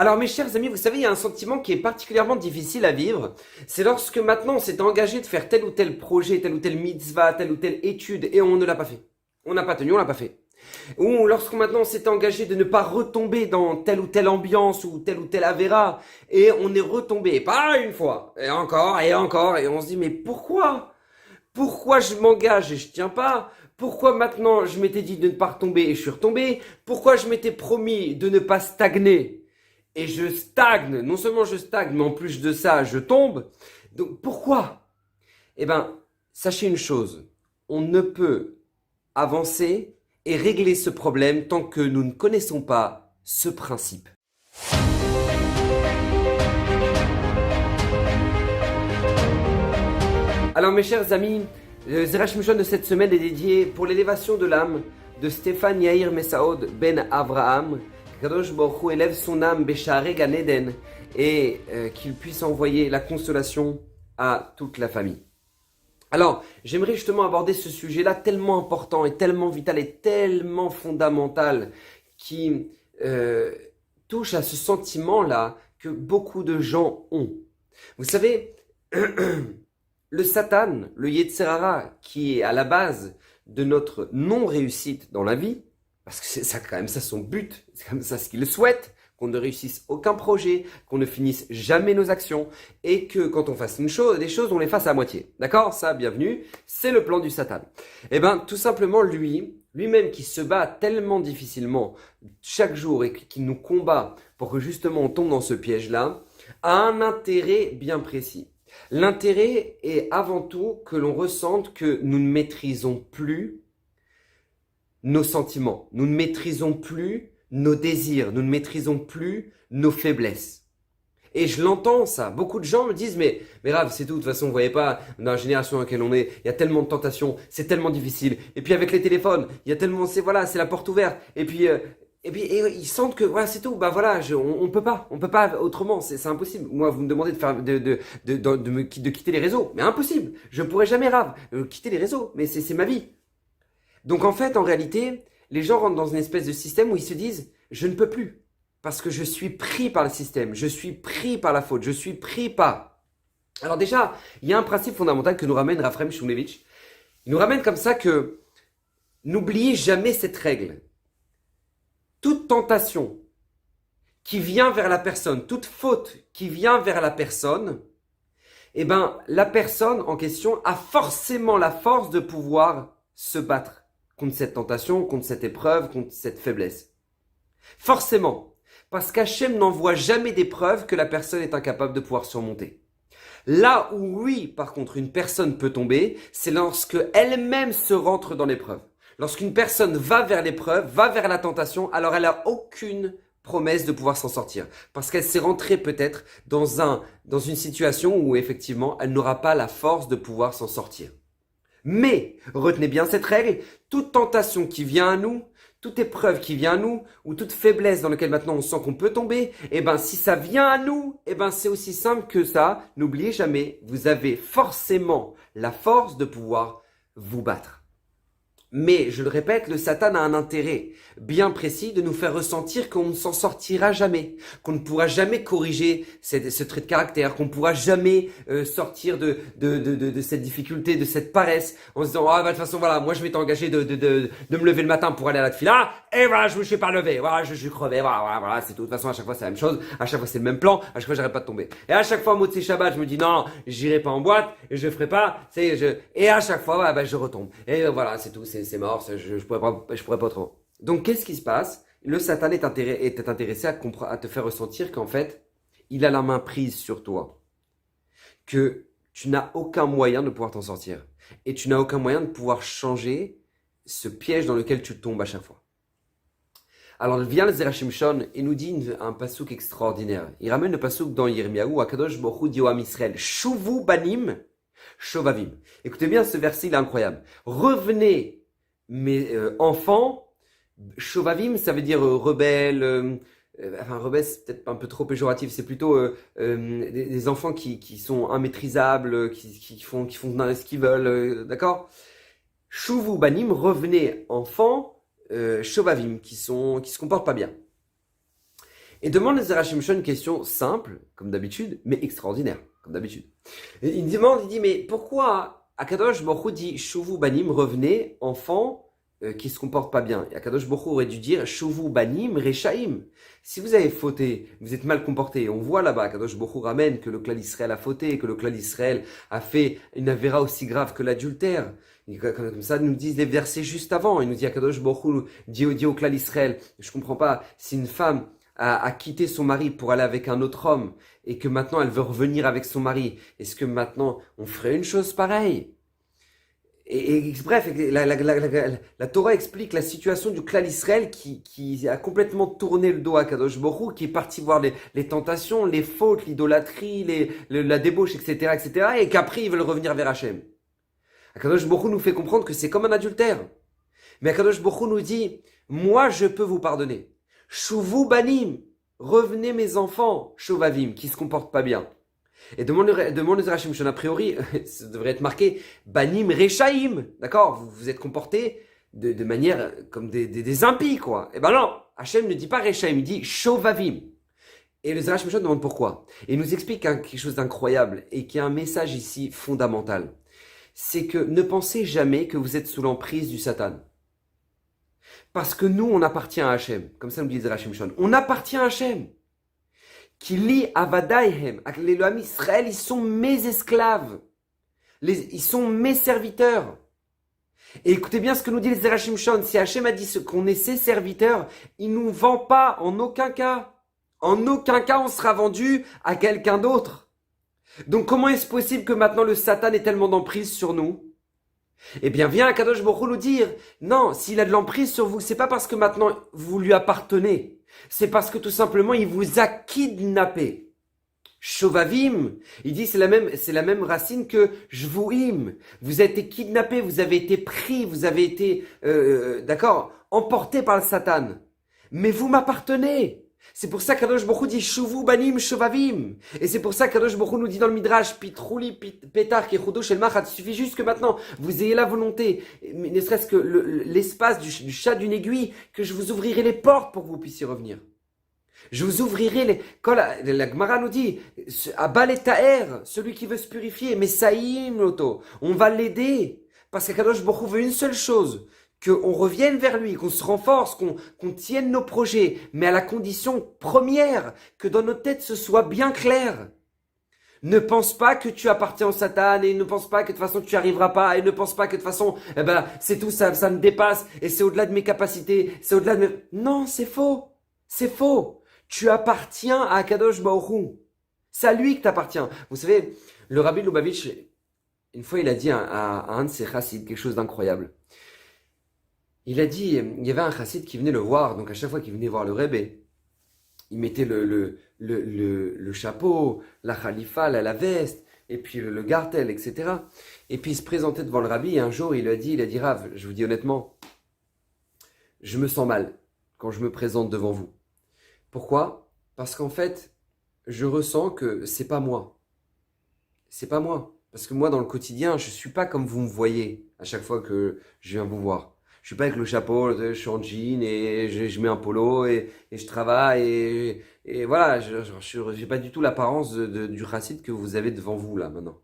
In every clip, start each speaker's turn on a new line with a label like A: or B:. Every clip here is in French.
A: Alors mes chers amis, vous savez, il y a un sentiment qui est particulièrement difficile à vivre. C'est lorsque maintenant on s'est engagé de faire tel ou tel projet, telle ou telle mitzvah, telle ou telle étude et on ne l'a pas fait. On n'a pas tenu, on l'a pas fait. Ou lorsque maintenant on s'est engagé de ne pas retomber dans telle ou telle ambiance ou telle avéra et on est retombé, et pas une fois, et encore, et on se dit mais pourquoi? Pourquoi je m'engage et je tiens pas? Pourquoi maintenant je m'étais dit de ne pas retomber et je suis retombé? Pourquoi je m'étais promis de ne pas stagner et je stagne? Non seulement je stagne, mais en plus de ça, je tombe. Donc pourquoi? Eh bien, sachez une chose, on ne peut avancer et régler ce problème tant que nous ne connaissons pas ce principe. Alors mes chers amis, le Zerash Mishon de cette semaine est dédié pour l'élévation de l'âme de Stéphane Yair Messaoud Ben Avraham. Kadosh Baruch Hu élève son âme Bécharé Gan Eden et qu'il puisse envoyer la consolation à toute la famille. Alors, j'aimerais justement aborder ce sujet-là tellement important et tellement vital et tellement fondamental qui touche à ce sentiment-là que beaucoup de gens ont. Vous savez, le Satan, le Yetzer Hara, qui est à la base de notre non-réussite dans la vie, parce que c'est ça quand même ça son but, c'est comme ça ce qu'il souhaite, qu'on ne réussisse aucun projet, qu'on ne finisse jamais nos actions, et que quand on fasse des choses, on les fasse à moitié. D'accord? Ça, bienvenue, c'est le plan du Satan. Eh bien, tout simplement, lui-même qui se bat tellement difficilement chaque jour et qui nous combat pour que justement on tombe dans ce piège-là, a un intérêt bien précis. L'intérêt est avant tout que l'on ressente que nous ne maîtrisons plus nos sentiments, nous ne maîtrisons plus nos désirs, nous ne maîtrisons plus nos faiblesses. Et je l'entends ça, beaucoup de gens me disent mais Rav, c'est tout, de toute façon vous voyez pas, dans la génération dans laquelle on est, il y a tellement de tentations, c'est tellement difficile, et puis avec les téléphones, il y a tellement, c'est la porte ouverte, et puis ils sentent que voilà c'est tout, bah voilà, on peut pas autrement, c'est impossible. Moi vous me demandez de quitter les réseaux, mais impossible, je pourrais jamais Rav, quitter les réseaux, mais c'est ma vie. Donc en fait, en réalité, les gens rentrent dans une espèce de système où ils se disent « je ne peux plus » parce que je suis pris par le système, je suis pris par la faute, je suis pris par… Alors déjà, il y a un principe fondamental que nous ramène Raphaël Shmulevitch. Il nous ramène comme ça que n'oubliez jamais cette règle. Toute tentation qui vient vers la personne, toute faute qui vient vers la personne, eh ben, la personne en question a forcément la force de pouvoir se battre contre cette tentation, contre cette épreuve, contre cette faiblesse. Forcément, parce qu'Hachem n'envoie jamais d'épreuve que la personne est incapable de pouvoir surmonter. Là où oui, par contre, une personne peut tomber, c'est lorsque elle-même se rentre dans l'épreuve. Lorsqu'une personne va vers l'épreuve, va vers la tentation, alors elle n'a aucune promesse de pouvoir s'en sortir. Parce qu'elle s'est rentrée peut-être dans une situation où effectivement, elle n'aura pas la force de pouvoir s'en sortir. Mais, retenez bien cette règle, toute tentation qui vient à nous, toute épreuve qui vient à nous, ou toute faiblesse dans laquelle maintenant on sent qu'on peut tomber, eh ben si ça vient à nous, eh ben c'est aussi simple que ça. N'oubliez jamais, vous avez forcément la force de pouvoir vous battre. Mais, je le répète, le Satan a un intérêt bien précis de nous faire ressentir qu'on ne s'en sortira jamais, qu'on ne pourra jamais corriger ce trait de caractère, qu'on ne pourra jamais sortir de cette difficulté, de cette paresse, en se disant « Ah, bah, de toute façon, voilà, moi je m'étais engagé de me lever le matin pour aller à la tefila, et voilà, je me suis pas levé, voilà, je suis crevé, voilà, c'est tout. De toute façon, à chaque fois c'est la même chose, à chaque fois c'est le même plan, à chaque fois j'arrête pas de tomber. Et à chaque fois, Motsei Shabbat, je me dis non, j'irai pas en boîte, et je ferai pas, et à chaque fois, bah, je retombe. Et voilà, c'est tout, c'est mort, je pourrais pas autrement. Donc, qu'est-ce qui se passe? Le Satan est intéressé à te faire ressentir qu'en fait, il a la main prise sur toi. Que tu n'as aucun moyen de pouvoir t'en sortir. Et tu n'as aucun moyen de pouvoir changer ce piège dans lequel tu tombes à chaque fois. Alors, vient le Zerash Shimshon et nous dit un pasouk extraordinaire. Il ramène le pasouk dans Yirmiyahu, Akadosh Baruch Hu dit au Am Israël, Shuvu banim, shovavim. Écoutez bien, ce verset, il est incroyable. Revenez, mes enfants, Shovavim, ça veut dire rebelle, rebelle c'est peut-être un peu trop péjoratif, c'est plutôt des enfants qui sont immaîtrisables, qui font ce qu'ils veulent, d'accord? Shuvu banim, revenez enfants, Shovavim, qui se comportent pas bien. Et demande le Zera Shimshon une question simple, comme d'habitude, mais extraordinaire, comme d'habitude. Et il dit, mais pourquoi Akadosh Baruch Hu dit, Shuvu Banim, revenez, enfants, qui se comportent pas bien. Et Akadosh Baruch Hu aurait dû dire, Shuvu Banim, Rechaim. Si vous avez fauté, vous êtes mal comporté, on voit là-bas, Akadosh Baruch Hu ramène que le clan d'Israël a fauté, que le clan d'Israël a fait une avéra aussi grave que l'adultère. Comme ça, nous disent les versets juste avant. Il nous dit, Akadosh Baruch Hu dit au clan d'Israël, je comprends pas, si une femme a quitté son mari pour aller avec un autre homme et que maintenant elle veut revenir avec son mari, est-ce que maintenant on ferait une chose pareille? Bref, la Torah explique la situation du clan Israël qui a complètement tourné le dos à Kadosh Baruch Hu, qui est parti voir les tentations, les fautes, l'idolâtrie, la débauche, etc., et qu'après ils veulent revenir vers Hachem. Kadosh Baruch Hu nous fait comprendre que c'est comme un adultère. Mais Kadosh Baruch Hu nous dit, moi je peux vous pardonner. Shuvu banim, revenez mes enfants, shovavim, qui se comportent pas bien. Et demande le Zera Shimshon, a priori, ça devrait être marqué, banim rechaim, d'accord? Vous êtes comportés de manière comme des impies, quoi. Et ben non, Hachem ne dit pas rechaim, il dit shovavim. Et le Zera Shimshon demande pourquoi. Et il nous explique quelque chose d'incroyable et qui a un message ici fondamental. C'est que ne pensez jamais que vous êtes sous l'emprise du Satan. Parce que nous, on appartient à Hachem. Comme ça nous dit le Zera Shimshon. On appartient à Hachem. Kili avadaihem. Les amis Israël, ils sont mes esclaves. Ils sont mes serviteurs. Et écoutez bien ce que nous dit le Zera Shimshon. Si Hachem a dit qu'on est ses serviteurs, il ne nous vend pas en aucun cas. En aucun cas, on sera vendu à quelqu'un d'autre. Donc comment est-ce possible que maintenant le Satan ait tellement d'emprise sur nous? Eh bien, viens Akadosh Baruch Hu nous dire, non, s'il a de l'emprise sur vous, c'est pas parce que maintenant vous lui appartenez. C'est parce que tout simplement, il vous a kidnappé. Shovavim, il dit, c'est la même racine que jvuim. Vous avez été kidnappé, vous avez été pris, vous avez été, emporté par le Satan. Mais vous m'appartenez. C'est pour ça qu'Akadosh Baruch Hu dit Shuvu banim shovavim. Et c'est pour ça qu'Akadosh Baruch Hu nous dit dans le Midrash Pitrouli petar kechudo shel machat. Il suffit juste que maintenant vous ayez la volonté, ne serait-ce que l'espace du chat d'une aiguille, que je vous ouvrirai les portes pour que vous puissiez revenir. Je vous ouvrirai les... Quand la Gemara nous dit Abal et Taher, celui qui veut se purifier, mais Saïm l'auto, on va l'aider. Parce qu'Akadosh Baruch Hu veut une seule chose, qu'on revienne vers lui, qu'on se renforce, qu'on tienne nos projets, mais à la condition première que dans nos têtes ce soit bien clair. Ne pense pas que tu appartiens au Satan et ne pense pas que de toute façon tu n'y arriveras pas et ne pense pas que de toute façon c'est tout, ça me dépasse et c'est au-delà de mes capacités, c'est au-delà de mes... Non, c'est faux. C'est faux. Tu appartiens à Akadosh Baruch Hu. C'est à lui que tu appartiens. Vous savez, le Rabbi Lubavitch, une fois il a dit à un de ses chassides quelque chose d'incroyable. Il a dit, il y avait un chassid qui venait le voir, donc à chaque fois qu'il venait voir le Rebbe, il mettait le chapeau, la khalifa, la veste, et puis le gartel, etc. Et puis il se présentait devant le Rabbi, et un jour il a dit Rav, je vous dis honnêtement, je me sens mal quand je me présente devant vous. Pourquoi? Parce qu'en fait, je ressens que c'est pas moi. C'est pas moi. Parce que moi, dans le quotidien, je suis pas comme vous me voyez à chaque fois que je viens vous voir. Je suis pas avec le chapeau, je suis en jean et je mets un polo et je travaille et voilà, j'ai pas du tout l'apparence du chassid que vous avez devant vous là maintenant.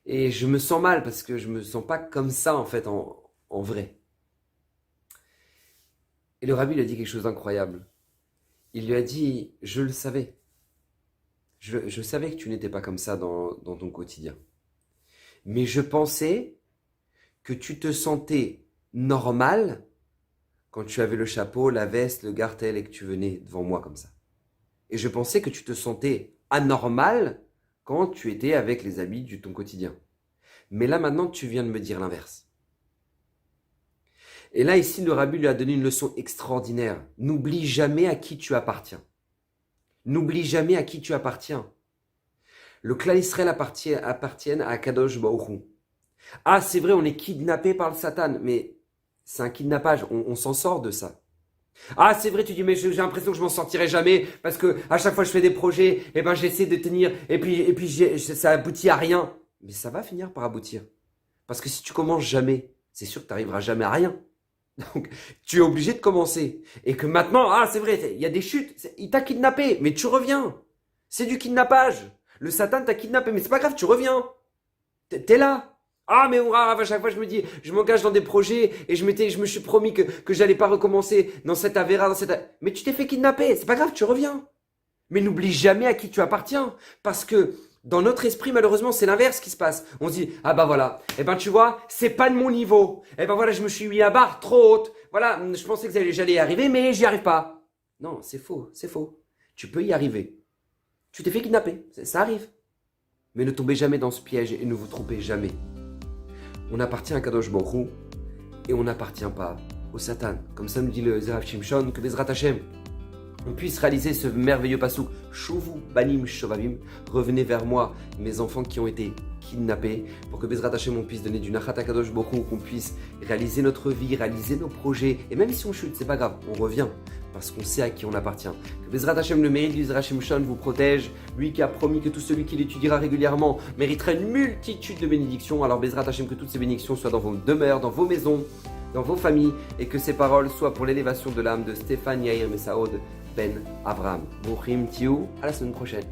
A: Et je me sens mal parce que je me sens pas comme ça en fait en vrai. Et le rabbi lui a dit quelque chose d'incroyable. Il lui a dit, je le savais. Je savais que tu n'étais pas comme ça dans ton quotidien. Mais je pensais que tu te sentais normal quand tu avais le chapeau, la veste, le gartel et que tu venais devant moi comme ça. Et je pensais que tu te sentais anormal quand tu étais avec les habits de ton quotidien. Mais là maintenant tu viens de me dire l'inverse. Et là ici le rabbi lui a donné une leçon extraordinaire. N'oublie jamais à qui tu appartiens. N'oublie jamais à qui tu appartiens. Le clan Israël appartient à Akadosh Baruch Hu. Ah c'est vrai on est kidnappé par le Satan, mais c'est un kidnappage, on s'en sort de ça. Ah c'est vrai tu dis mais j'ai l'impression que je m'en sortirai jamais parce que à chaque fois que je fais des projets, j'essaie de tenir et puis ça aboutit à rien. Mais ça va finir par aboutir. Parce que si tu commences jamais, c'est sûr que tu n'arriveras jamais à rien. Donc, tu es obligé de commencer. Et que maintenant, ah, c'est vrai, il y a des chutes, il t'a kidnappé, mais tu reviens. C'est du kidnappage. Le Satan t'a kidnappé, mais c'est pas grave, tu reviens. T'es là. Ah, mais à chaque fois, je me dis, je m'engage dans des projets et je me suis promis que j'allais pas recommencer dans cette avéra, Mais tu t'es fait kidnapper, c'est pas grave, tu reviens. Mais n'oublie jamais à qui tu appartiens. Parce que dans notre esprit, malheureusement, c'est l'inverse qui se passe. On se dit, ah bah voilà, eh ben tu vois, c'est pas de mon niveau. Eh ben voilà, je me suis mis à barre trop haute. Voilà, je pensais que j'allais y arriver, mais j'y arrive pas. Non, c'est faux, c'est faux. Tu peux y arriver. Tu t'es fait kidnapper, ça arrive. Mais ne tombez jamais dans ce piège et ne vous trompez jamais. On appartient à Kadosh Baruch Hu et on n'appartient pas au Satan. Comme ça nous dit le Zerav Shimshon, que Bezrat Hashem, on puisse réaliser ce merveilleux pasouk. Shuvu banim shovavim, revenez vers moi, mes enfants qui ont été kidnappés, pour que Bezrat Hashem on puisse donner du nachat à Kadosh Baruch Hu, qu'on puisse réaliser notre vie, réaliser nos projets. Et même si on chute, c'est pas grave, on revient. Parce qu'on sait à qui on appartient. Que Bezrat Hashem, le mérite du Zerav Shimshon, vous protège. Lui qui a promis que tout celui qui l'étudiera régulièrement méritera une multitude de bénédictions. Alors Bezrat Hashem, que toutes ces bénédictions soient dans vos demeures, dans vos maisons, dans vos familles, et que ces paroles soient pour l'élévation de l'âme de Stéphane Yair Messaoud Ben Avraham. Brouchim Tiou, à la semaine prochaine.